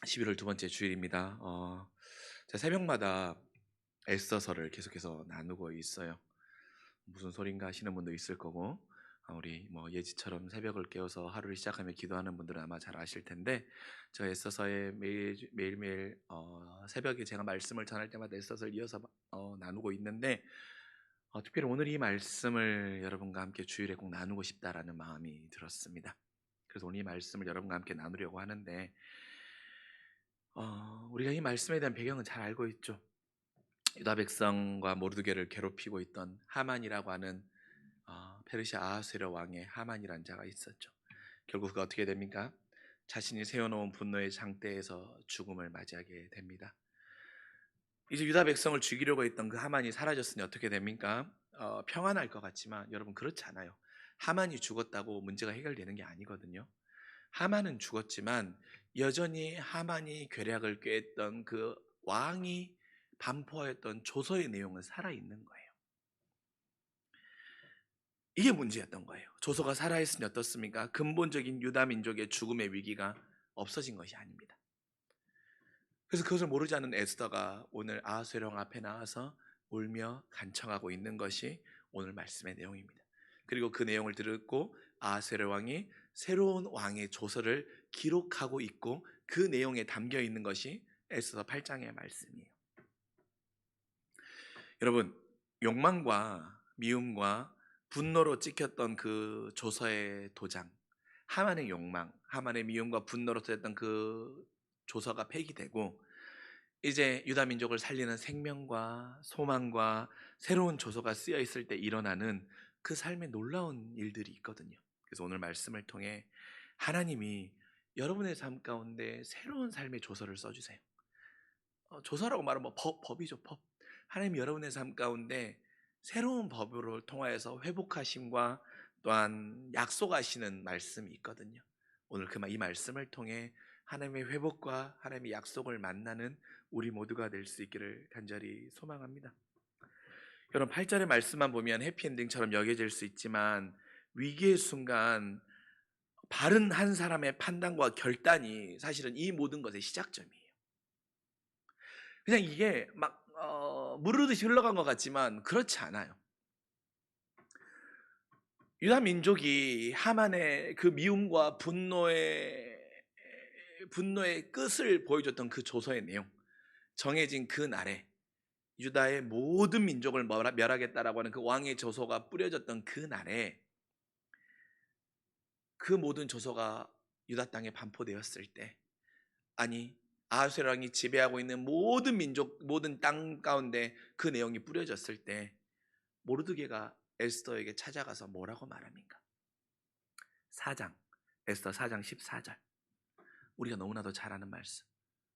11월 두 번째 주일입니다. 제가 새벽마다 에스더서를 계속해서 나누고 있어요. 무슨 소린가 하시는 분도 있을 거고, 우리 예지처럼 새벽을 깨워서 하루를 시작하며 기도하는 분들은 아마 잘 아실 텐데, 제가 에스더서에 매일매일 새벽에 제가 말씀을 전할 때마다 에스더서를 이어서 나누고 있는데, 특별히 오늘 이 말씀을 여러분과 함께 주일에 꼭 나누고 싶다라는 마음이 들었습니다. 그래서 오늘 이 말씀을 여러분과 함께 나누려고 하는데, 우리가 이 말씀에 대한 배경은 잘 알고 있죠. 유다 백성과 모르드게를 괴롭히고 있던 하만이라고 하는 페르시아 아하스웨로 왕의 하만이라는 자가 있었죠. 결국 그가 어떻게 됩니까? 자신이 세워놓은 분노의 장대에서 죽음을 맞이하게 됩니다. 이제 유다 백성을 죽이려고 했던 그 하만이 사라졌으니 어떻게 됩니까? 평안할 것 같지만 여러분 그렇지 않아요. 하만이 죽었다고 문제가 해결되는 게 아니거든요. 하만은 죽었지만 여전히 하만이 괴략을 꾀했던 그 왕이 반포하였던 조서의 내용은 살아있는 거예요. 이게 문제였던 거예요. 조서가 살아있으면 어떻습니까? 근본적인 유다 민족의 죽음의 위기가 없어진 것이 아닙니다. 그래서 그것을 모르지 않는 에스더가 오늘 아하수에로 앞에 나와서 울며 간청하고 있는 것이 오늘 말씀의 내용입니다. 그리고 그 내용을 듣고 아하수에로 왕이 새로운 왕의 조서를 기록하고 있고 그 내용에 담겨 있는 것이 에스더 8장의 말씀이에요. 여러분, 욕망과 미움과 분노로 찍혔던 그 조서의 도장, 하만의 욕망, 하만의 미움과 분노로 쓰였던 그 조서가 폐기되고 이제 유다 민족을 살리는 생명과 소망과 새로운 조서가 쓰여 있을 때 일어나는 그 삶의 놀라운 일들이 있거든요. 그래서 오늘 말씀을 통해 하나님이 여러분의 삶 가운데 새로운 삶의 조서를 써주세요. 조서라고 말하면 법이죠, 법. 하나님이 여러분의 삶 가운데 새로운 법으로 통하여서 회복하심과 또한 약속하시는 말씀이 있거든요. 오늘 이 말씀을 통해 하나님의 회복과 하나님의 약속을 만나는 우리 모두가 될 수 있기를 간절히 소망합니다. 여러분 8절의 말씀만 보면 해피엔딩처럼 여겨질 수 있지만 위기의 순간 바른 한 사람의 판단과 결단이 사실은 이 모든 것의 시작점이에요. 그냥 이게 막 무르르듯이 흘러간 것 같지만 그렇지 않아요. 유다 민족이 하만의 그 미움과 분노의 끝을 보여줬던 그 조서의 내용, 정해진 그 날에 유다의 모든 민족을 멸하겠다라고 하는 그 왕의 조서가 뿌려졌던 그 날에 그 모든 조서가 유다 땅에 반포되었을 때, 아니 아하수에로 왕이 지배하고 있는 모든 민족, 모든 땅 가운데 그 내용이 뿌려졌을 때 모르드게가 에스더에게 찾아가서 뭐라고 말합니까? 4장, 에스더 4장 14절. 우리가 너무나도 잘 아는 말씀.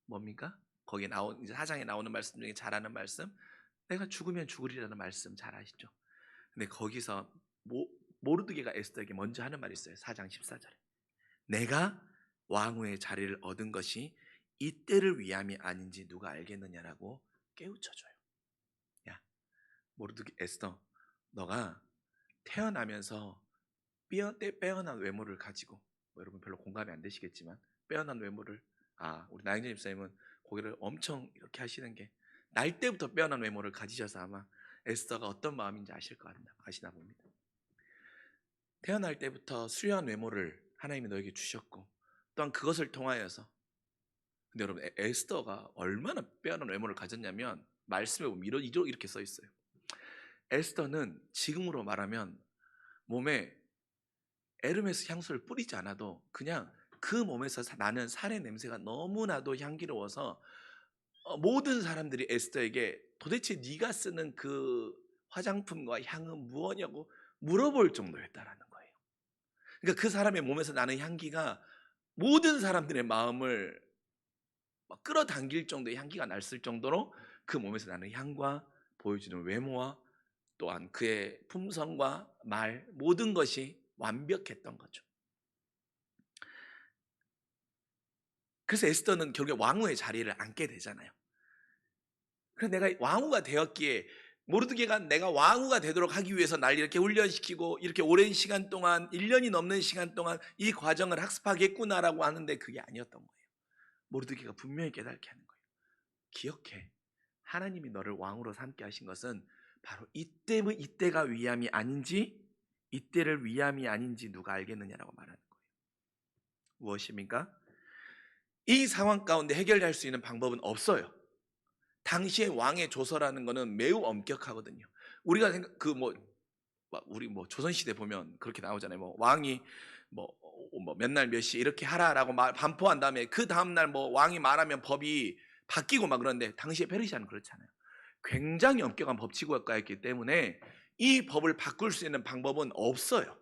뭡니까? 거기에 이제 4장에 나오는 말씀 중에 잘 아는 말씀. 내가 죽으면 죽으리라는 말씀 잘 아시죠? 근데 거기서 모르드게가 에스더에게 먼저 하는 말이 있어요. 4장 14절에. 내가 왕후의 자리를 얻은 것이 이때를 위함이 아닌지 누가 알겠느냐라고 깨우쳐줘요. 야, 모르드게 에스더, 너가 태어나면서 빼어난 외모를 가지고, 여러분 별로 공감이 안 되시겠지만 빼어난 외모를, 우리 나영재 집사님은 고개를 엄청 이렇게 하시는 게 날 때부터 빼어난 외모를 가지셔서 아마 에스더가 어떤 마음인지 아시나 봅니다. 태어날 때부터 수려한 외모를 하나님이 너에게 주셨고 또한 그것을 통하여서, 근데 여러분 에스더가 얼마나 빼어난 외모를 가졌냐면 말씀에 보면 이렇게 써 있어요. 에스더는 지금으로 말하면 몸에 에르메스 향수를 뿌리지 않아도 그냥 그 몸에서 나는 살의 냄새가 너무나도 향기로워서 모든 사람들이 에스더에게 도대체 네가 쓰는 그 화장품과 향은 무엇냐고 물어볼 정도였다라는 거예요. 그러니까 그 사람의 몸에서 나는 향기가 모든 사람들의 마음을 막 끌어당길 정도의 향기가 났을 정도로 그 몸에서 나는 향과 보여주는 외모와 또한 그의 품성과 말, 모든 것이 완벽했던 거죠. 그래서 에스더는 결국에 왕후의 자리를 앉게 되잖아요. 그래서 내가 왕후가 되었기에 모르드게가 내가 왕후가 되도록 하기 위해서 날 이렇게 훈련시키고 이렇게 오랜 시간 동안 1년이 넘는 시간 동안 이 과정을 학습하겠구나라고 하는데 그게 아니었던 거예요. 모르드게가 분명히 깨닫게 하는 거예요. 기억해. 하나님이 너를 왕으로 삼게 하신 것은 바로 이때가 위함이 아닌지, 이때를 위함이 아닌지 누가 알겠느냐라고 말하는 거예요. 무엇입니까? 이 상황 가운데 해결할 수 있는 방법은 없어요. 당시의 왕의 조서라는 거는 매우 엄격하거든요. 우리가 생각 우리 조선 시대 보면 그렇게 나오잖아요. 왕이 몇 날 몇 시 이렇게 하라라고 반포한 다음에 그 다음 날 왕이 말하면 법이 바뀌고 막 그런데 당시에 페르시아는 그렇잖아요. 굉장히 엄격한 법치국가였기 때문에 이 법을 바꿀 수 있는 방법은 없어요.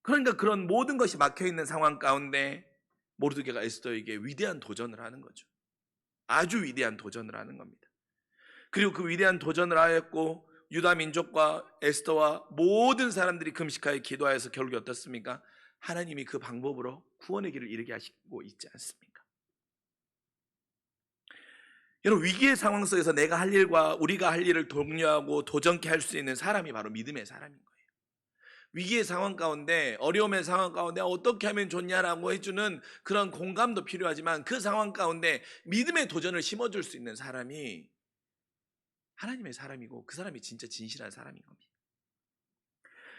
그러니까 그런 모든 것이 막혀 있는 상황 가운데 모르드게가 에스더에게 위대한 도전을 하는 거죠. 아주 위대한 도전을 하는 겁니다. 그리고 그 위대한 도전을 하였고 유다 민족과 에스더와 모든 사람들이 금식하여 기도하여서 결국에 어떻습니까? 하나님이 그 방법으로 구원의 길을 이르게 하시고 있지 않습니까? 여러분, 위기의 상황 속에서 내가 할 일과 우리가 할 일을 독려하고 도전케 할 수 있는 사람이 바로 믿음의 사람인 거예요. 위기의 상황 가운데, 어려움의 상황 가운데 어떻게 하면 좋냐라고 해주는 그런 공감도 필요하지만 그 상황 가운데 믿음의 도전을 심어줄 수 있는 사람이 하나님의 사람이고 그 사람이 진짜 진실한 사람인 겁니다.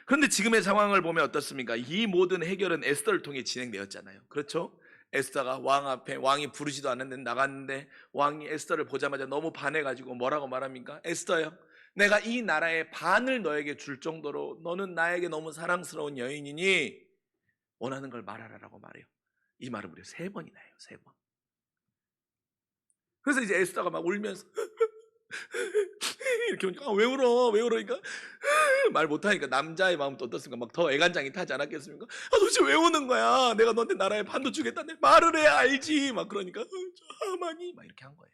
그런데 지금의 상황을 보면 어떻습니까? 이 모든 해결은 에스더를 통해 진행되었잖아요. 그렇죠? 에스더가 왕 앞에, 왕이 부르지도 않았는데 나갔는데 왕이 에스더를 보자마자 너무 반해가지고 뭐라고 말합니까? 에스더요, 내가 이 나라의 반을 너에게 줄 정도로 너는 나에게 너무 사랑스러운 여인이니 원하는 걸 말하라라고 말해요. 이 말을 무려 3번이나 해요. 3번. 그래서 이제 에스더가 막 울면서 이렇게 오니까 왜 울어? 왜 울어니까 말 못하니까 남자의 마음은 또 어떻습니까? 막 더 애간장이 타지 않았겠습니까? 도대체 왜 우는 거야? 내가 너한테 나라의 반도 주겠다는데 말을 해야 알지. 막 그러니까 저 하마니 막 이렇게 한 거예요.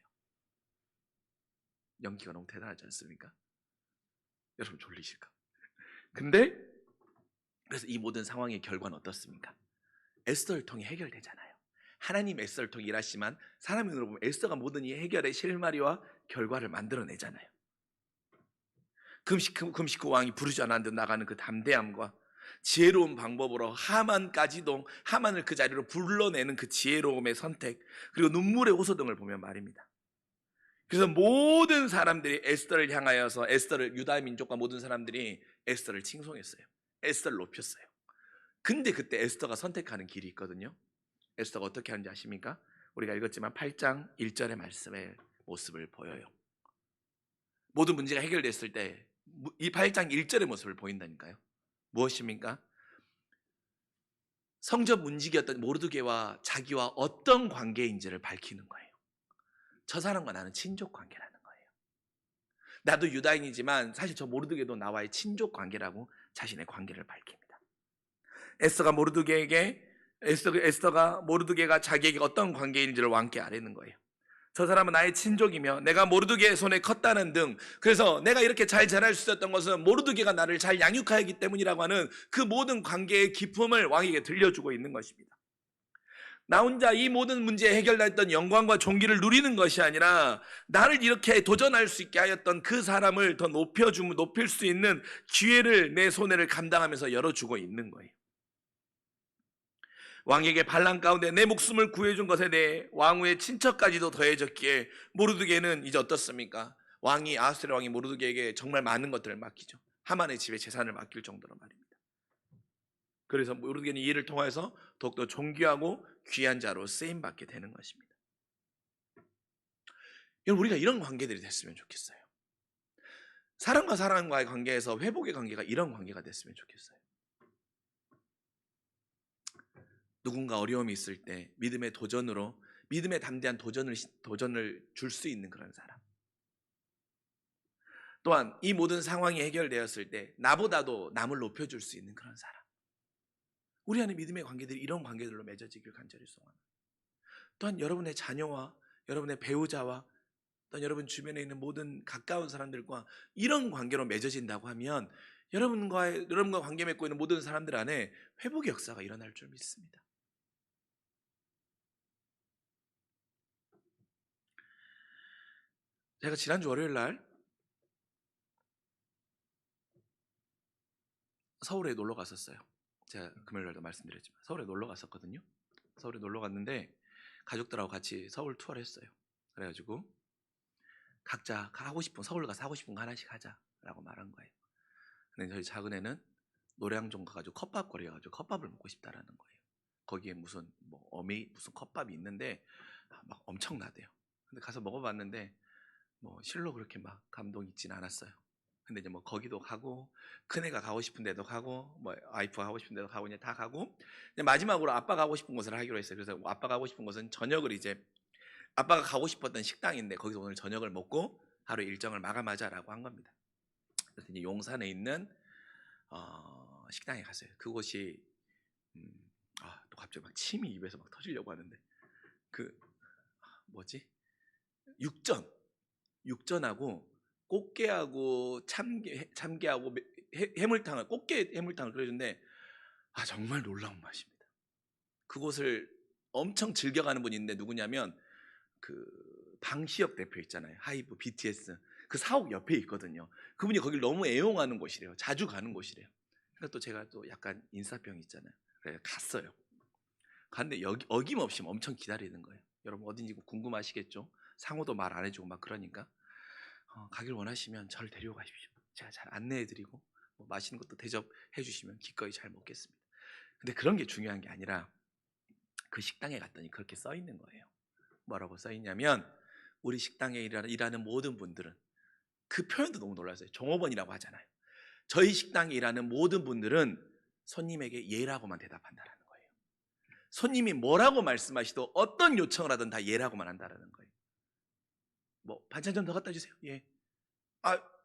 연기가 너무 대단하지 않습니까? 여러분 졸리실까? 근데 그래서 이 모든 상황의 결과는 어떻습니까? 에스더를 통해 해결되잖아요. 하나님 에스더를 통해 일하시지만 사람의 눈으로 보면 에스더가 모든 이 해결의 실마리와 결과를 만들어내잖아요. 금식 후 왕이 부르지 않았는데 나가는 그 담대함과 지혜로운 방법으로 하만을 그 자리로 불러내는 그 지혜로움의 선택, 그리고 눈물의 호소등을 보면 말입니다. 그래서 모든 사람들이 에스더를 향하여서 유다 민족과 모든 사람들이 에스더를 칭송했어요. 에스더를 높였어요. 근데 그때 에스더가 선택하는 길이 있거든요. 에스더가 어떻게 하는지 아십니까? 우리가 읽었지만 8장 1절의 말씀의 모습을 보여요. 모든 문제가 해결됐을 때 이 8장 1절의 모습을 보인다니까요. 무엇입니까? 성전 문지기였던 모르드게와 자기와 어떤 관계인지를 밝히는 거예요. 저 사람과 나는 친족 관계라는 거예요. 나도 유다인이지만 사실 저 모르드게도 나와의 친족 관계라고 자신의 관계를 밝힙니다. 에스더가 모르드게가 자기에게 어떤 관계인지를 왕께 아뢰는 거예요. 저 사람은 나의 친족이며 내가 모르드게의 손에 컸다는 등, 그래서 내가 이렇게 잘 자랄 수 있었던 것은 모르드게가 나를 잘 양육하였기 때문이라고 하는 그 모든 관계의 기품을 왕에게 들려주고 있는 것입니다. 나 혼자 이 모든 문제에 해결됐던 영광과 존귀를 누리는 것이 아니라 나를 이렇게 도전할 수 있게 하였던 그 사람을 더 높일 수 있는 기회를 내 손해를 감당하면서 열어주고 있는 거예요. 왕에게 반란 가운데 내 목숨을 구해준 것에 대해 왕후의 친척까지도 더해졌기에 모르드게는 이제 어떻습니까? 아하스웨로 왕이 모르드게에게 정말 많은 것들을 맡기죠. 하만의 집에 재산을 맡길 정도로 말입니다. 그래서 모르드게는 이 일을 통해서 더욱더 존귀하고 귀한 자로 쓰임받게 되는 것입니다. 여러분, 우리가 이런 관계들이 됐으면 좋겠어요. 사람과 사람과의 관계에서 회복의 관계가 이런 관계가 됐으면 좋겠어요. 누군가 어려움이 있을 때 믿음의 담대한 도전을 줄 수 있는 그런 사람. 또한 이 모든 상황이 해결되었을 때 나보다도 남을 높여줄 수 있는 그런 사람. 우리 안에 믿음의 관계들이 이런 관계들로 맺어지길 간절히 소원합니다. 또한 여러분의 자녀와 여러분의 배우자와 또한 여러분 주변에 있는 모든 가까운 사람들과 이런 관계로 맺어진다고 하면 여러분과 관계 맺고 있는 모든 사람들 안에 회복의 역사가 일어날 줄 믿습니다. 제가 지난주 월요일 날 서울에 놀러 갔었어요. 제가 금요일 날도 말씀드렸지만 서울에 놀러 갔었거든요. 서울에 놀러 갔는데 가족들하고 같이 서울 투어를 했어요. 그래가지고 각자 하고 싶은 서울 가서 하고 싶은 거 하나씩 하자라고 말한 거예요. 근데 저희 작은 애는 노량종 가가지고 컵밥 거리 가가지고 컵밥을 먹고 싶다라는 거예요. 거기에 무슨 무슨 컵밥이 있는데 막 엄청나대요. 근데 가서 먹어봤는데 실로 그렇게 막 감동 있진 않았어요. 근데 이제 거기도 가고 큰애가 가고 싶은 데도 가고 와이프가 가고 싶은 데도 가고 이제 다 가고 이제 마지막으로 아빠가 가고 싶은 곳을 하기로 했어요. 그래서 아빠가 가고 싶은 곳은 저녁을 이제 아빠가 가고 싶었던 식당인데 거기서 오늘 저녁을 먹고 하루 일정을 마감하자라고 한 겁니다. 그래서 이제 용산에 있는 식당에 갔어요. 그곳이 또 갑자기 막 침이 입에서 막 터지려고 하는데 육전하고 꽃게하고 참게하고 해물탕을 꽃게 해물탕을 끓여주는데 정말 놀라운 맛입니다. 그곳을 엄청 즐겨가는 분이 있는데 누구냐면 그 방시혁 대표 있잖아요. 하이브 BTS 그 사옥 옆에 있거든요. 그분이 거길 너무 애용하는 곳이래요. 자주 가는 곳이래요. 그러니까 또 제가 또 약간 인사병이 있잖아요. 그래서 갔어요. 갔는데 어김없이 엄청 기다리는 거예요. 여러분 어딘지 궁금하시겠죠? 상호도 말 안 해주고 막 그러니까 가길 원하시면 저를 데리고 가십시오. 제가 잘 안내해드리고 맛있는 것도 대접해 주시면 기꺼이 잘 먹겠습니다. 근데 그런 게 중요한 게 아니라 그 식당에 갔더니 그렇게 써 있는 거예요. 뭐라고 써 있냐면 우리 식당에 일하는 모든 분들은 그 표현도 너무 놀랐어요. 종업원이라고 하잖아요. 저희 식당에 일하는 모든 분들은 손님에게 예라고만 대답한다라는 거예요. 손님이 뭐라고 말씀하시도 어떤 요청을 하든 다 예라고만 한다라는 거예요. 반찬 좀 더 갖다 주세요. 예.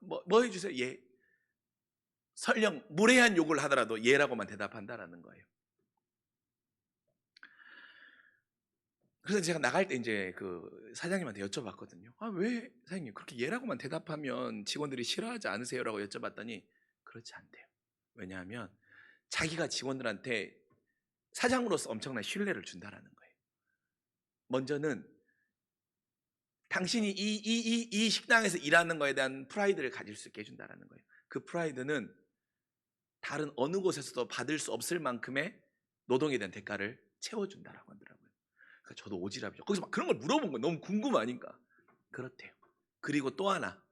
뭐 해주세요. 예. 설령 무례한 욕을 하더라도 예라고만 대답한다라는 거예요. 그래서 제가 나갈 때 이제 그 사장님한테 여쭤봤거든요. 왜 사장님 그렇게 예라고만 대답하면 직원들이 싫어하지 않으세요? 라고 여쭤봤더니 그렇지 않대요. 왜냐하면 자기가 직원들한테 사장으로서 엄청난 신뢰를 준다라는 거예요. 먼저는 당신이 이 식당에서 일하는 거에 대한 프라이드를 가질 수 있게 해준다라는 거예요. 그 프라이드는 다른 어느 곳에서도 받을 수 없을 만큼의 노동에 대한 대가를 채워준다라고 하더라고요. 그러니까 저도 오지랖이죠. 거기서 막 그런 걸 물어본 거예요. 너무 궁금하니까. 그렇대요. 그리고 또 하나,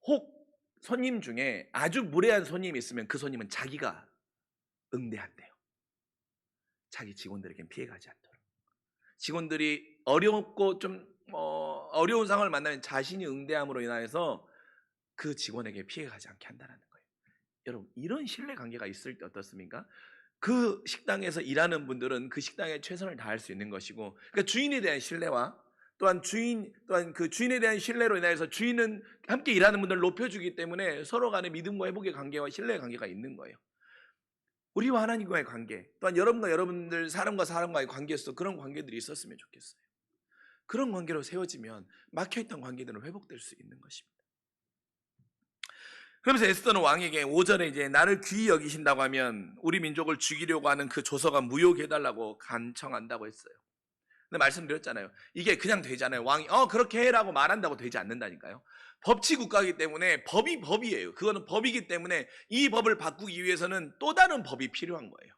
혹 손님 중에 아주 무례한 손님이 있으면 그 손님은 자기가 응대한대요. 자기 직원들에겐 피해가지 않도록. 직원들이 어렵고 좀 어려운 상황을 만나면 자신이 응대함으로 인하여서 그 직원에게 피해가지 않게 한다는 거예요. 여러분 이런 신뢰관계가 있을 때 어떻습니까? 그 식당에서 일하는 분들은 그 식당에 최선을 다할 수 있는 것이고, 그러니까 주인에 대한 신뢰와 또한 그 주인에 대한 신뢰로 인해서 주인은 함께 일하는 분들을 높여주기 때문에 서로 간의 믿음과 회복의 관계와 신뢰의 관계가 있는 거예요. 우리와 하나님과의 관계, 또한 여러분과 여러분들 사람과 사람과의 관계에서도 그런 관계들이 있었으면 좋겠어요. 그런 관계로 세워지면 막혀있던 관계들은 회복될 수 있는 것입니다. 그러면서 에스더는 왕에게 5절에 이제 나를 귀히 여기신다고 하면 우리 민족을 죽이려고 하는 그 조서가 무효해달라고 간청한다고 했어요. 근데 말씀드렸잖아요. 이게 그냥 되잖아요. 왕이 그렇게 해라고 말한다고 되지 않는다니까요. 법치 국가이기 때문에 법이에요. 그거는 법이기 때문에 이 법을 바꾸기 위해서는 또 다른 법이 필요한 거예요.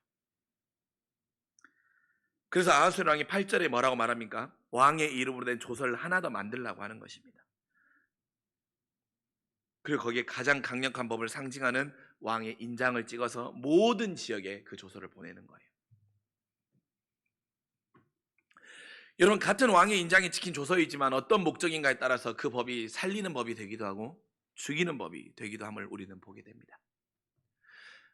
그래서 아하수에로 왕이 8절에 뭐라고 말합니까? 왕의 이름으로 된 조서를 하나 더 만들라고 하는 것입니다. 그리고 거기에 가장 강력한 법을 상징하는 왕의 인장을 찍어서 모든 지역에 그 조서를 보내는 거예요. 여러분 같은 왕의 인장이 찍힌 조서이지만 어떤 목적인가에 따라서 그 법이 살리는 법이 되기도 하고 죽이는 법이 되기도 함을 우리는 보게 됩니다.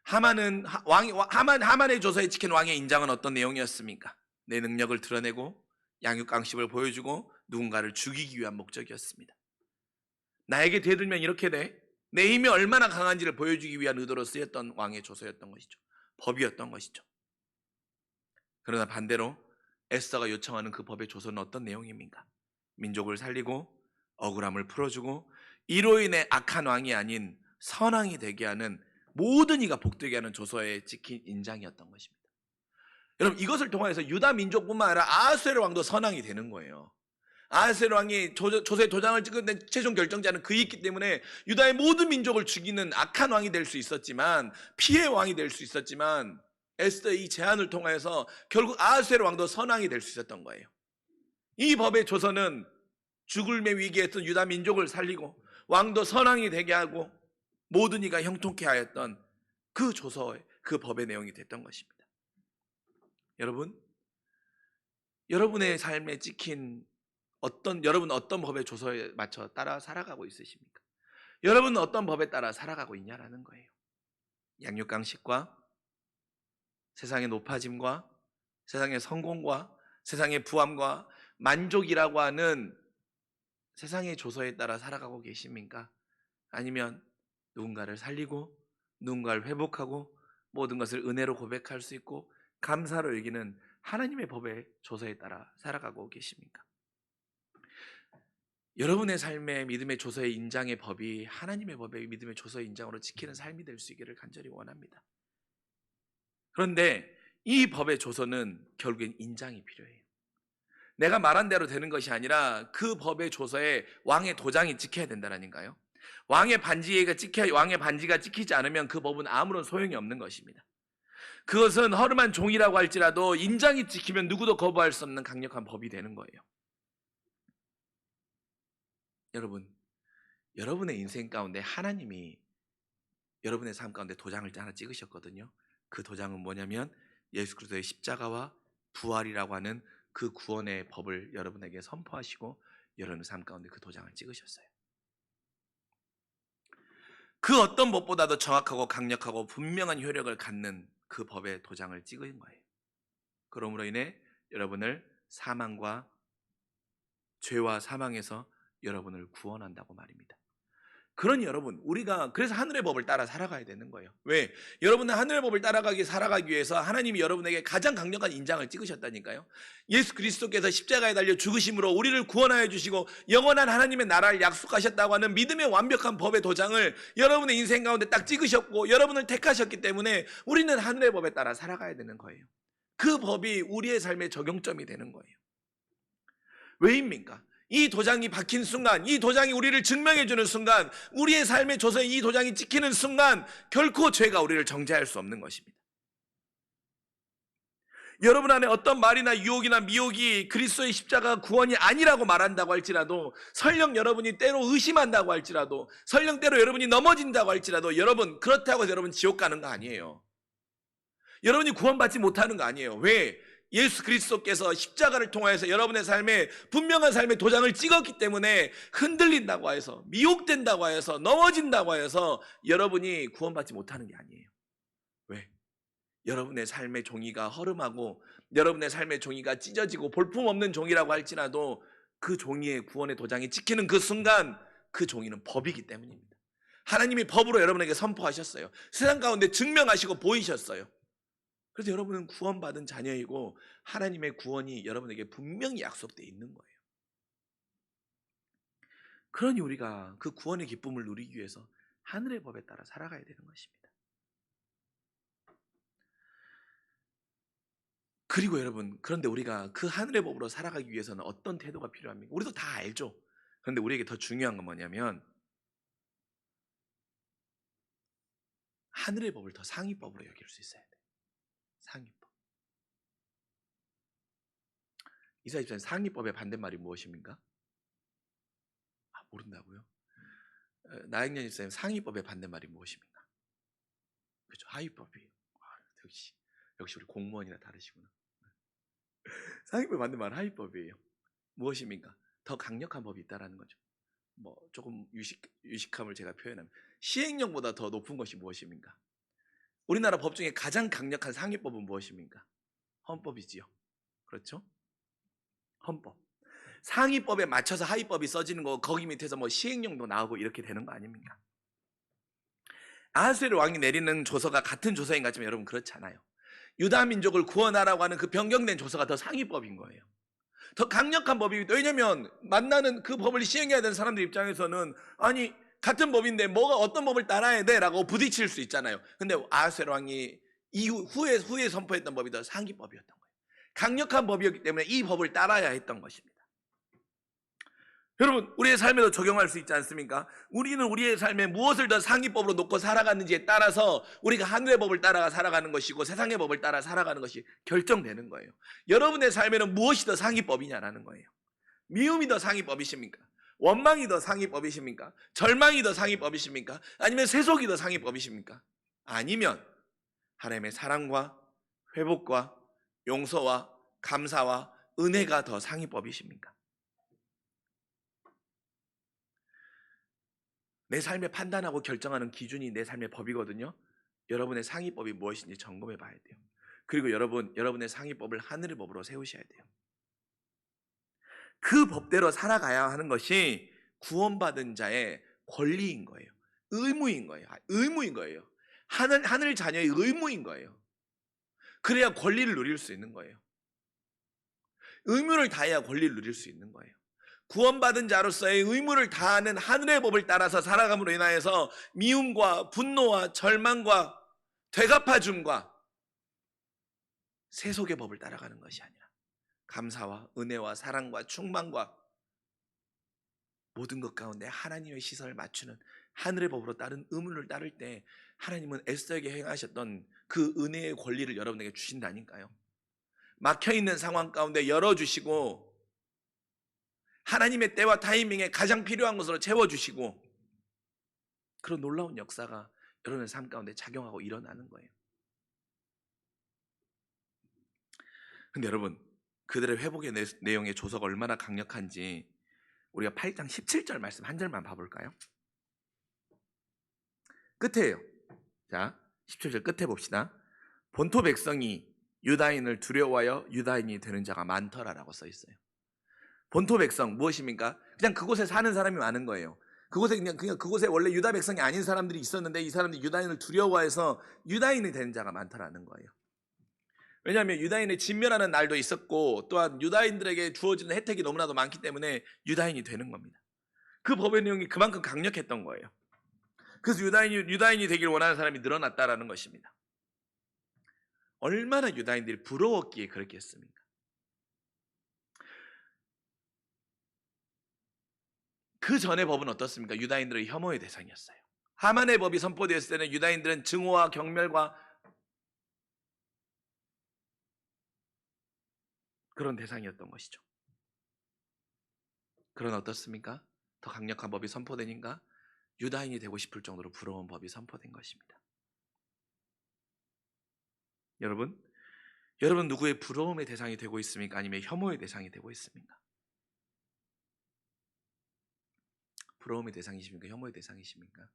하만의 조서에 찍힌 왕의 인장은 어떤 내용이었습니까? 내 능력을 드러내고 양육강식을 보여주고 누군가를 죽이기 위한 목적이었습니다. 나에게 대들면 이렇게 돼. 내 힘이 얼마나 강한지를 보여주기 위한 의도로 쓰였던 왕의 조서였던 것이죠. 법이었던 것이죠. 그러나 반대로 에스더가 요청하는 그 법의 조서는 어떤 내용입니까? 민족을 살리고 억울함을 풀어주고 이로 인해 악한 왕이 아닌 선왕이 되게 하는 모든 이가 복되게 하는 조서에 찍힌 인장이었던 것입니다. 여러분 이것을 통해서 유다 민족뿐만 아니라 아하수에로 왕도 선왕이 되는 거예요. 아하수에로 왕이 조서에 도장을 찍은 최종 결정자는 그이기 때문에 유다의 모든 민족을 죽이는 악한 왕이 될 수 있었지만 피해 왕이 될 수 있었지만 에스더의 이 제안을 통해서 결국 아하수에로 왕도 선왕이 될 수 있었던 거예요. 이 법의 조서는 죽음의 위기에 있던 유다 민족을 살리고 왕도 선왕이 되게 하고 모든 이가 형통케 하였던 그 조서의 그 법의 내용이 됐던 것입니다. 여러분, 여러분의 삶에 찍힌 여러분 어떤 법의 조서에 맞춰 따라 살아가고 있으십니까? 여러분은 어떤 법에 따라 살아가고 있냐라는 거예요. 양육강식과 세상의 높아짐과 세상의 성공과 세상의 부함과 만족이라고 하는 세상의 조서에 따라 살아가고 계십니까? 아니면 누군가를 살리고 누군가를 회복하고 모든 것을 은혜로 고백할 수 있고 감사로 여기는 하나님의 법의 조서에 따라 살아가고 계십니까? 여러분의 삶의 믿음의 조서의 인장의 법이 하나님의 법의 믿음의 조서의 인장으로 지키는 삶이 될 수 있기를 간절히 원합니다. 그런데 이 법의 조서는 결국엔 인장이 필요해요. 내가 말한 대로 되는 것이 아니라 그 법의 조서에 왕의 도장이 찍혀야 된다라는가요? 왕의 반지가 찍히지 않으면 그 법은 아무런 소용이 없는 것입니다. 그것은 허름한 종이라고 할지라도 인장이 찍히면 누구도 거부할 수 없는 강력한 법이 되는 거예요. 여러분, 여러분의 인생 가운데 하나님이 여러분의 삶 가운데 도장을 하나 찍으셨거든요. 그 도장은 뭐냐면 예수 그리스도의 십자가와 부활이라고 하는 그 구원의 법을 여러분에게 선포하시고 여러분의 삶 가운데 그 도장을 찍으셨어요. 그 어떤 법보다도 정확하고 강력하고 분명한 효력을 갖는 그 법의 도장을 찍은 거예요. 그러므로 인해 여러분을 사망과 죄와 사망에서 여러분을 구원한다고 말입니다. 그러니 여러분, 우리가 그래서 하늘의 법을 따라 살아가야 되는 거예요. 왜? 여러분은 하늘의 법을 살아가기 위해서 하나님이 여러분에게 가장 강력한 인장을 찍으셨다니까요. 예수 그리스도께서 십자가에 달려 죽으심으로 우리를 구원하여 주시고 영원한 하나님의 나라를 약속하셨다고 하는 믿음의 완벽한 법의 도장을 여러분의 인생 가운데 딱 찍으셨고 여러분을 택하셨기 때문에 우리는 하늘의 법에 따라 살아가야 되는 거예요. 그 법이 우리의 삶의 적용점이 되는 거예요. 왜입니까? 이 도장이 박힌 순간, 이 도장이 우리를 증명해주는 순간, 우리의 삶의 조서에 이 도장이 찍히는 순간 결코 죄가 우리를 정죄할 수 없는 것입니다. 여러분 안에 어떤 말이나 유혹이나 미혹이 그리스도의 십자가 구원이 아니라고 말한다고 할지라도, 설령 여러분이 때로 의심한다고 할지라도, 설령 때로 여러분이 넘어진다고 할지라도, 여러분 그렇다고 해서 여러분 지옥 가는 거 아니에요. 여러분이 구원받지 못하는 거 아니에요. 왜? 예수 그리스도께서 십자가를 통하여서 여러분의 삶에 분명한 삶의 도장을 찍었기 때문에 흔들린다고 해서, 미혹된다고 해서, 넘어진다고 해서 여러분이 구원받지 못하는 게 아니에요. 왜? 여러분의 삶의 종이가 허름하고 여러분의 삶의 종이가 찢어지고 볼품없는 종이라고 할지라도 그 종이의 구원의 도장이 찍히는 그 순간 그 종이는 법이기 때문입니다. 하나님이 법으로 여러분에게 선포하셨어요. 세상 가운데 증명하시고 보이셨어요. 그래서 여러분은 구원받은 자녀이고 하나님의 구원이 여러분에게 분명히 약속되어 있는 거예요. 그러니 우리가 그 구원의 기쁨을 누리기 위해서 하늘의 법에 따라 살아가야 되는 것입니다. 그리고 여러분, 그런데 우리가 그 하늘의 법으로 살아가기 위해서는 어떤 태도가 필요합니까? 우리도 다 알죠. 그런데 우리에게 더 중요한 건 뭐냐면 하늘의 법을 더 상위법으로 여길 수 있어야 돼요. 상위법. 이사야 24장 상위법의 반대말이 무엇입니까? 모른다고요? 나행년 24장 상위법의 반대말이 무엇입니까? 그렇죠, 하위법이에요. 역시 우리 공무원이나 다르시구나. 상위법의 반대말은 하위법이에요. 무엇입니까? 더 강력한 법이 있다라는 거죠. 조금 유식함을 제가 표현하면 시행령보다 더 높은 것이 무엇입니까? 우리나라 법 중에 가장 강력한 상위법은 무엇입니까? 헌법이지요. 그렇죠? 헌법. 상위법에 맞춰서 하위법이 써지는 거, 거기 밑에서 시행령도 나오고 이렇게 되는 거 아닙니까? 아하수에로 왕이 내리는 조서가 같은 조서인 것 같지만 여러분 그렇지 않아요. 유다 민족을 구원하라고 하는 그 변경된 조서가 더 상위법인 거예요. 더 강력한 법이, 왜냐면 만나는 그 법을 시행해야 되는 사람들 입장에서는 아니 같은 법인데 뭐가 어떤 법을 따라야 돼? 라고 부딪힐 수 있잖아요. 근데 아하수에로 왕이 후에 선포했던 법이 더 상위법이었던 거예요. 강력한 법이었기 때문에 이 법을 따라야 했던 것입니다. 여러분, 우리의 삶에도 적용할 수 있지 않습니까? 우리는 우리의 삶에 무엇을 더 상위법으로 놓고 살아가는지에 따라서 우리가 하늘의 법을 따라 살아가는 것이고 세상의 법을 따라 살아가는 것이 결정되는 거예요. 여러분의 삶에는 무엇이 더 상위법이냐라는 거예요. 미움이 더 상위법이십니까? 원망이 더 상위법이십니까? 절망이 더 상위법이십니까? 아니면 세속이 더 상위법이십니까? 아니면 하나님의 사랑과 회복과 용서와 감사와 은혜가 더 상위법이십니까? 내 삶에 판단하고 결정하는 기준이 내 삶의 법이거든요. 여러분의 상위법이 무엇인지 점검해 봐야 돼요. 그리고 여러분의 상위법을 하늘의 법으로 세우셔야 돼요. 그 법대로 살아가야 하는 것이 구원받은 자의 권리인 거예요. 의무인 거예요. 의무인 거예요. 하늘 자녀의 의무인 거예요. 그래야 권리를 누릴 수 있는 거예요. 의무를 다해야 권리를 누릴 수 있는 거예요. 구원받은 자로서의 의무를 다하는 하늘의 법을 따라서 살아감으로 인하여서 미움과 분노와 절망과 되갚아줌과 세속의 법을 따라가는 것이 아니라 감사와 은혜와 사랑과 충만과 모든 것 가운데 하나님의 시선을 맞추는 하늘의 법으로 따른 의무를 따를 때 하나님은 에스더에게 행하셨던 그 은혜의 권리를 여러분에게 주신다니까요. 막혀있는 상황 가운데 열어주시고 하나님의 때와 타이밍에 가장 필요한 것으로 채워주시고 그런 놀라운 역사가 여러분의 삶 가운데 작용하고 일어나는 거예요. 근데 여러분, 그들의 회복의 내용의 조서가 얼마나 강력한지 우리가 8장 17절 말씀 한 절만 봐볼까요? 끝에요. 자, 17절 끝에 봅시다. 본토 백성이 유다인을 두려워하여 유다인이 되는 자가 많더라라고 써 있어요. 본토 백성 무엇입니까? 그냥 그곳에 사는 사람이 많은 거예요. 그냥 그곳에 원래 유다 백성이 아닌 사람들이 있었는데 이 사람들이 유다인을 두려워해서 유다인이 되는 자가 많더라는 거예요. 왜냐하면 유다인의 진멸하는 날도 있었고 또한 유다인들에게 주어지는 혜택이 너무나도 많기 때문에 유다인이 되는 겁니다. 그 법의 내용이 그만큼 강력했던 거예요. 그래서 유다인이 되길 원하는 사람이 늘어났다라는 것입니다. 얼마나 유다인들이 부러웠기에 그렇게 했습니까? 그 전의 법은 어떻습니까? 유다인들의 혐오의 대상이었어요. 하만의 법이 선포되었을 때는 유다인들은 증오와 경멸과 그런 대상이었던 것이죠. 그러나 어떻습니까? 더 강력한 법이 선포되니까 유다인이 되고 싶을 정도로 부러운 법이 선포된 것입니다. 여러분 누구의 부러움의 대상이 되고 있습니까? 아니면 혐오의 대상이 되고 있습니까? 부러움의 대상이십니까? 혐오의 대상이십니까?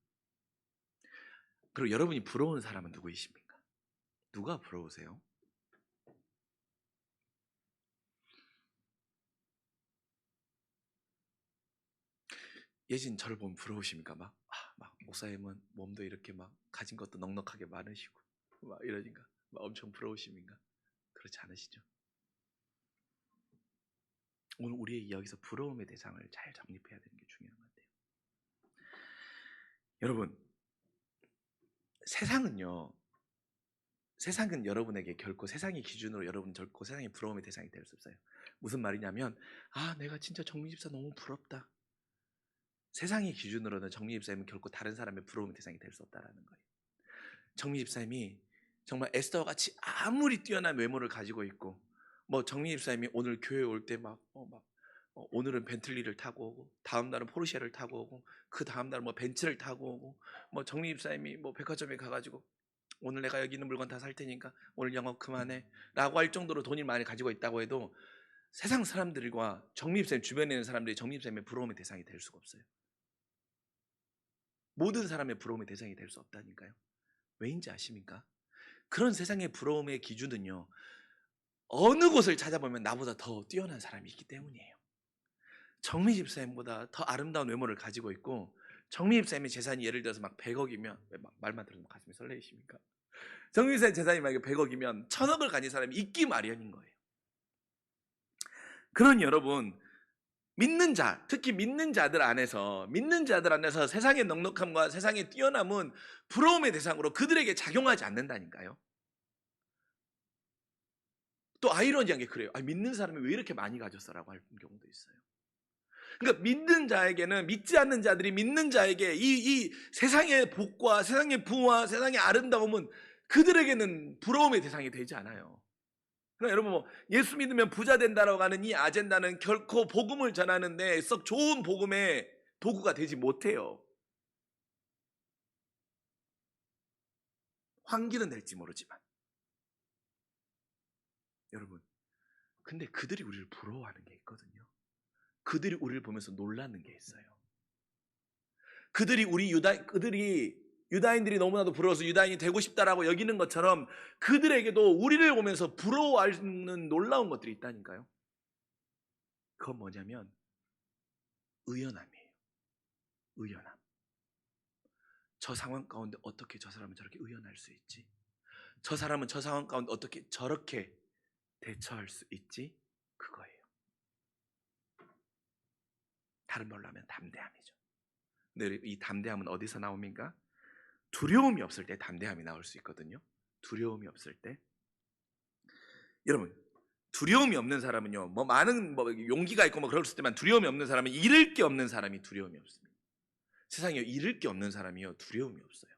그리고 여러분이 부러운 사람은 누구이십니까? 누가 부러우세요? 예진 저를 보면 부러우십니까? 막 목사님은 몸도 이렇게 막 가진 것도 넉넉하게 많으시고 막 이러니까 막 엄청 부러우십니까? 그렇지 않으시죠? 오늘 우리의 이야기에서 부러움의 대상을 잘 정립해야 되는 게 중요한 것 같아요. 여러분, 세상은 여러분에게 결코 세상의 기준으로 여러분 결코 세상의 부러움의 대상이 될 수 없어요. 무슨 말이냐면 내가 진짜 정미 집사 너무 부럽다. 세상의 기준으로는 정미 집사님은 결코 다른 사람의 부러움의 대상이 될 수 없다라는 거예요. 정미 집사님이 정말 에스더와 같이 아무리 뛰어난 외모를 가지고 있고 정미 집사님이 오늘 교회 올 때 오늘은 벤틀리를 타고 오고 다음 날은 포르쉐를 타고 오고 그 다음 날은 벤츠를 타고 오고 정미 집사님이 백화점에 가가지고 오늘 내가 여기 있는 물건 다 살 테니까 오늘 영업 그만해 라고 할 정도로 돈을 많이 가지고 있다고 해도 세상 사람들과 정미 집사님 주변에 있는 사람들이 정미 집사님의 부러움의 대상이 될 수가 없어요. 모든 사람의 부러움의 대상이 될 수 없다니까요. 왜인지 아십니까? 그런 세상의 부러움의 기준은요, 어느 곳을 찾아보면 나보다 더 뛰어난 사람이 있기 때문이에요. 정미 집사님보다 더 아름다운 외모를 가지고 있고 정미 집사님의 재산이 예를 들어서 100억이면 말만 들어도 가슴이 설레이십니까? 정미 집사님 재산이 만약에 100억이면 1000억을 가진 사람이 있기 마련인 거예요. 그러니 여러분, 믿는 자, 특히 믿는 자들 안에서 세상의 넉넉함과 세상의 뛰어남은 부러움의 대상으로 그들에게 작용하지 않는다니까요. 또 아이러니한 게 그래요. 믿는 사람이 왜 이렇게 많이 가졌어라고 할 경우도 있어요. 그러니까 믿는 자에게는, 믿지 않는 자들이 믿는 자에게 이 세상의 복과 세상의 부와 세상의 아름다움은 그들에게는 부러움의 대상이 되지 않아요. 그러니까 여러분, 뭐 예수 믿으면 부자 된다라고 하는 이 아젠다는 결코 복음을 전하는데 썩 좋은 복음의 도구가 되지 못해요. 환기는 될지 모르지만. 여러분, 근데 그들이 우리를 부러워하는 게 있거든요. 그들이 우리를 보면서 놀라는 게 있어요. 그들이 유다인들이 너무나도 부러워서 유다인이 되고 싶다라고 여기는 것처럼 그들에게도 우리를 보면서 부러워하는 놀라운 것들이 있다니까요. 그건 뭐냐면 의연함이에요. 의연함. 저 상황 가운데 어떻게 저 사람은 저렇게 의연할 수 있지? 저 사람은 저 상황 가운데 어떻게 저렇게 대처할 수 있지? 그거예요. 다른 말로 하면 담대함이죠. 근데 이 담대함은 어디서 나옵니까? 두려움이 없을 때 담대함이 나올 수 있거든요. 두려움이 없을 때. 여러분, 두려움이 없는 사람은요, 뭐 많은 용기가 있고 그럴 때만, 두려움이 없는 사람은 잃을 게 없는 사람이 두려움이 없습니다. 세상에 잃을 게 없는 사람이요 두려움이 없어요.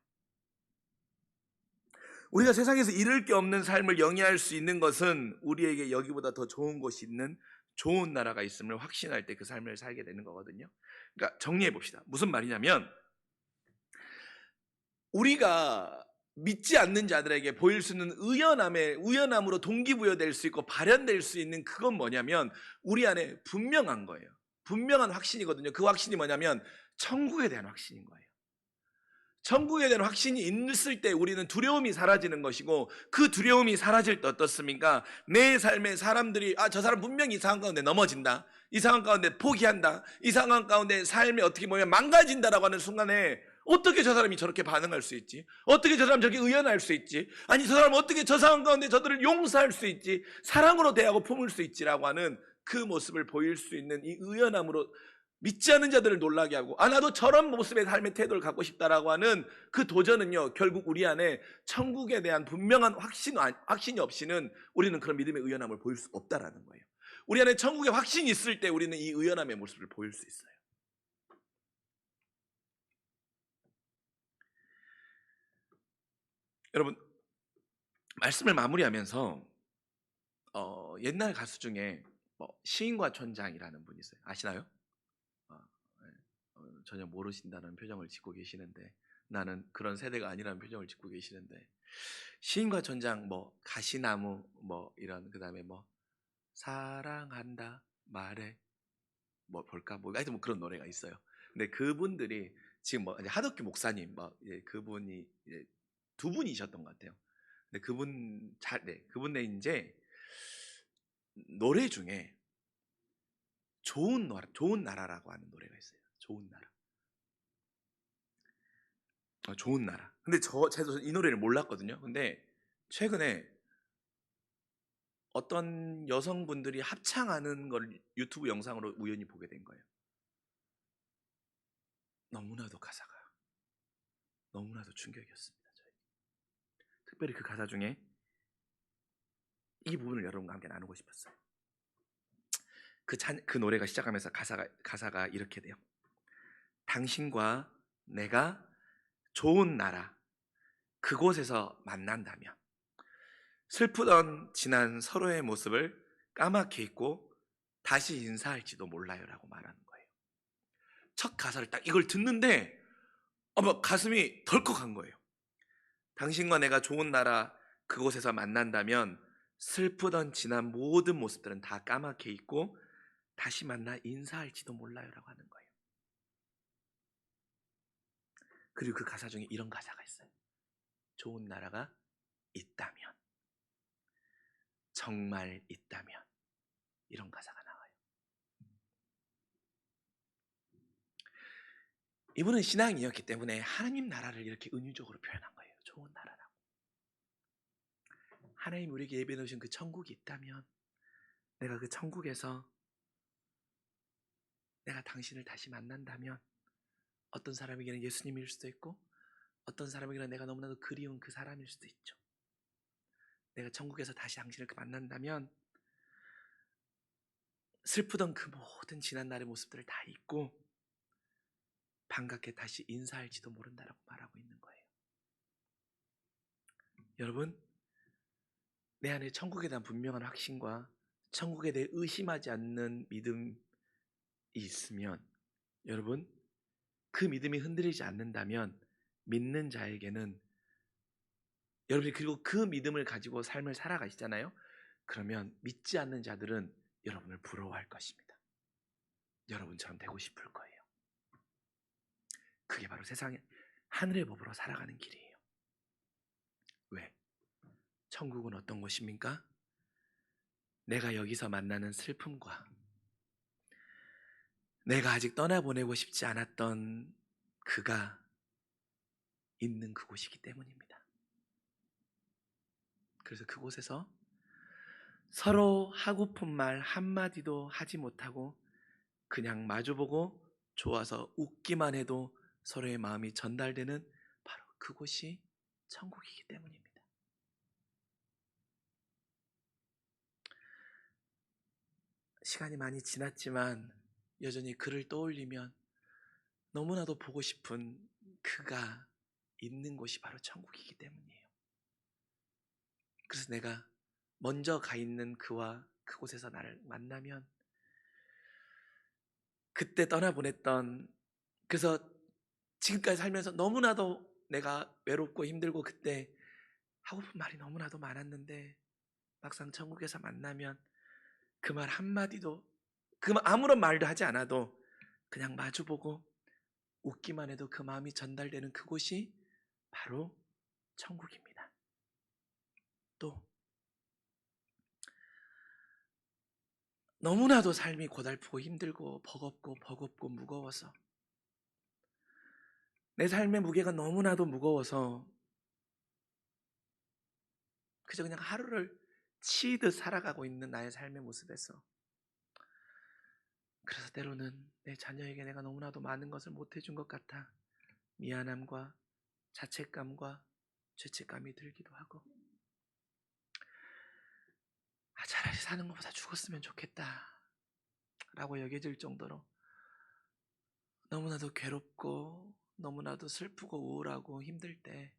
우리가 세상에서 잃을 게 없는 삶을 영위할 수 있는 것은 우리에게 여기보다 더 좋은 곳이 있는, 좋은 나라가 있음을 확신할 때 그 삶을 살게 되는 거거든요. 그러니까 정리해 봅시다. 무슨 말이냐면, 우리가 믿지 않는 자들에게 보일 수 있는 의연함으로 동기부여될 수 있고 발현될 수 있는 그건 뭐냐면 우리 안에 분명한 거예요. 분명한 확신이거든요. 그 확신이 뭐냐면 천국에 대한 확신인 거예요. 천국에 대한 확신이 있을 때 우리는 두려움이 사라지는 것이고, 그 두려움이 사라질 때 어떻습니까? 내 삶에 사람들이 저 사람 분명히 이 상황 가운데 넘어진다, 이 상황 가운데 포기한다, 이 상황 가운데 삶이 어떻게 보면 망가진다라고 하는 순간에 어떻게 저 사람이 저렇게 반응할 수 있지? 어떻게 저 사람 저렇게 의연할 수 있지? 아니 저 사람 어떻게 저 상황 가운데 저들을 용서할 수 있지? 사랑으로 대하고 품을 수 있지라고 하는 그 모습을 보일 수 있는 이 의연함으로 믿지 않는 자들을 놀라게 하고, 나도 저런 모습의 삶의 태도를 갖고 싶다라고 하는 그 도전은요, 결국 우리 안에 천국에 대한 분명한 확신이 없이는 우리는 그런 믿음의 의연함을 보일 수 없다라는 거예요. 우리 안에 천국의 확신이 있을 때 우리는 이 의연함의 모습을 보일 수 있어요. 여러분, 말씀을 마무리하면서 옛날 가수 중에 시인과 촌장이라는 분이 있어요. 아시나요? 전혀 모르신다는 표정을 짓고 계시는데, 나는 그런 세대가 아니라는 표정을 짓고 계시는데, 시인과 촌장, 가시나무, 이런, 그 다음에 사랑한다 말해, 볼까, 하여튼 그런 노래가 있어요. 근데 그분들이 지금 이제 하덕규 목사님, 그분이 이제 두 분이셨던 것 같아요. 근데 그분의 이제 노래 중에 좋은 나라라고 하는 노래가 있어요. 좋은 나라. 좋은 나라. 근데 저도 이 노래를 몰랐거든요. 근데 최근에 어떤 여성분들이 합창하는 걸 유튜브 영상으로 우연히 보게 된 거예요. 너무나도 가사가 너무나도 충격이었습니다. 특별히 그 가사 중에 이 부분을 여러분과 함께 나누고 싶었어요. 그 노래가 시작하면서 가사가 이렇게 돼요. 당신과 내가 좋은 나라 그곳에서 만난다면 슬프던 지난 서로의 모습을 까맣게 잊고 다시 인사할지도 몰라요라고 말하는 거예요. 첫 가사를 딱 이걸 듣는데 가슴이 덜컥한 거예요. 당신과 내가 좋은 나라 그곳에서 만난다면 슬프던 지난 모든 모습들은 다 까맣게 잊고 다시 만나 인사할지도 몰라요라고 하는 거예요. 그리고 그 가사 중에 이런 가사가 있어요. 좋은 나라가 있다면, 정말 있다면, 이런 가사가 나와요. 이분은 신앙이었기 때문에 하나님 나라를 이렇게 은유적으로 표현한 거예요. 좋은 나라라고. 하나님 우리에게 예배해 놓으신 그 천국이 있다면, 내가 그 천국에서 내가 당신을 다시 만난다면, 어떤 사람에게는 예수님일 수도 있고 어떤 사람에게는 내가 너무나도 그리운 그 사람일 수도 있죠. 내가 천국에서 다시 당신을 만난다면 슬프던 그 모든 지난 날의 모습들을 다 잊고 반갑게 다시 인사할지도 모른다라고 말하고 있는 거예요. 여러분, 내 안에 천국에 대한 분명한 확신과 천국에 대해 의심하지 않는 믿음이 있으면, 여러분, 그 믿음이 흔들리지 않는다면 믿는 자에게는, 여러분이 그리고 그 믿음을 가지고 삶을 살아가시잖아요. 그러면 믿지 않는 자들은 여러분을 부러워할 것입니다. 여러분처럼 되고 싶을 거예요. 그게 바로 세상에 하늘의 법으로 살아가는 길이에요. 왜? 천국은 어떤 곳입니까? 내가 여기서 만나는 슬픔과 내가 아직 떠나보내고 싶지 않았던 그가 있는 그곳이기 때문입니다. 그래서 그곳에서 서로 하고픈 말 한마디도 하지 못하고 그냥 마주보고 좋아서 웃기만 해도 서로의 마음이 전달되는 바로 그곳이 천국이기 때문입니다. 시간이 많이 지났지만 여전히 그를 떠올리면 너무나도 보고 싶은 그가 있는 곳이 바로 천국이기 때문이에요. 그래서 내가 먼저 가 있는 그와 그곳에서 나를 만나면 그때 떠나보냈던, 그래서 지금까지 살면서 너무나도 내가 외롭고 힘들고 그때 하고픈 말이 너무나도 많았는데 막상 천국에서 만나면 그 말 한마디도, 아무런 말도 하지 않아도 그냥 마주보고 웃기만 해도 그 마음이 전달되는 그곳이 바로 천국입니다. 또 너무나도 삶이 고달프고 힘들고 버겁고 무거워서, 내 삶의 무게가 너무나도 무거워서 그저 그냥 하루를 치듯 살아가고 있는 나의 삶의 모습에서, 그래서 때로는 내 자녀에게 내가 너무나도 많은 것을 못해준 것 같아 미안함과 자책감과 죄책감이 들기도 하고, 차라리 사는 것보다 죽었으면 좋겠다 라고 여겨질 정도로 너무나도 괴롭고 너무나도 슬프고 우울하고 힘들 때,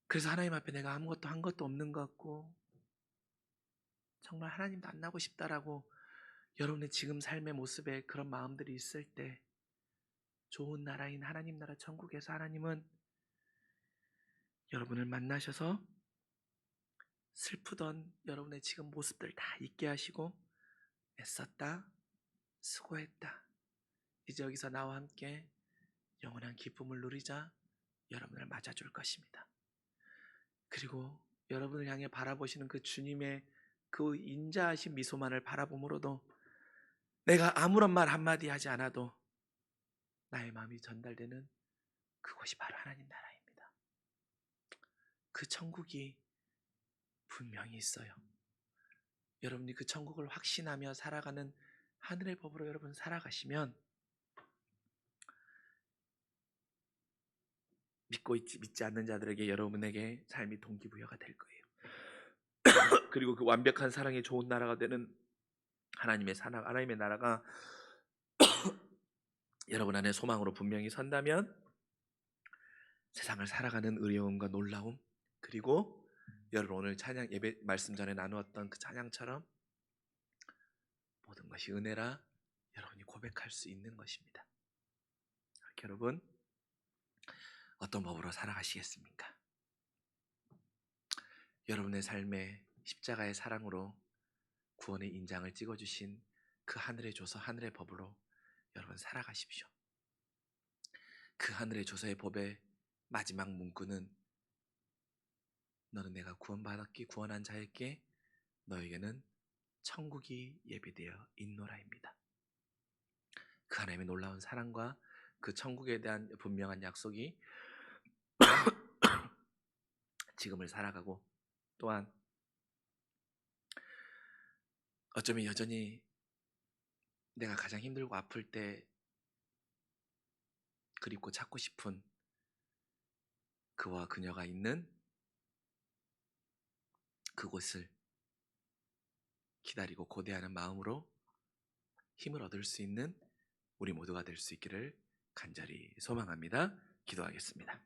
그래서 하나님 앞에 내가 아무것도 한 것도 없는 것 같고 정말 하나님 만나고 싶다라고 여러분의 지금 삶의 모습에 그런 마음들이 있을 때, 좋은 나라인 하나님 나라 천국에서 하나님은 여러분을 만나셔서 슬프던 여러분의 지금 모습들 다 잊게 하시고, 애썼다, 수고했다, 이제 여기서 나와 함께 영원한 기쁨을 누리자, 여러분을 맞아줄 것입니다. 그리고 여러분을 향해 바라보시는 그 주님의 그 인자하신 미소만을 바라봄으로도 내가 아무런 말 한마디 하지 않아도 나의 마음이 전달되는 그곳이 바로 하나님 나라입니다. 그 천국이 분명히 있어요. 여러분이 그 천국을 확신하며 살아가는 하늘의 법으로 여러분 살아가시면 믿지 않는 자들에게 여러분에게 삶이 동기부여가 될 거예요. 그리고 그 완벽한 사랑의 좋은 나라가 되는 하나님의 나라가 여러분 안에 소망으로 분명히 선다면 세상을 살아가는 의로움과 놀라움, 그리고 여러분 오늘 찬양 예배 말씀 전에 나누었던 그 찬양처럼 모든 것이 은혜라 여러분이 고백할 수 있는 것입니다. 여러분 어떤 법으로 살아가시겠습니까? 여러분의 삶에 십자가의 사랑으로 구원의 인장을 찍어주신 그 하늘의 조서 하늘의 법으로 여러분 살아가십시오. 그 하늘의 조서의 법의 마지막 문구는 너는 내가 구원받았기 구원한 자에게 너에게는 천국이 예비되어 있노라입니다. 그 하나님의 놀라운 사랑과 그 천국에 대한 분명한 약속이 지금을 살아가고, 또한 어쩌면 여전히 내가 가장 힘들고 아플 때 그립고 찾고 싶은 그와 그녀가 있는 그곳을 기다리고 고대하는 마음으로 힘을 얻을 수 있는 우리 모두가 될 수 있기를 간절히 소망합니다. 기도하겠습니다.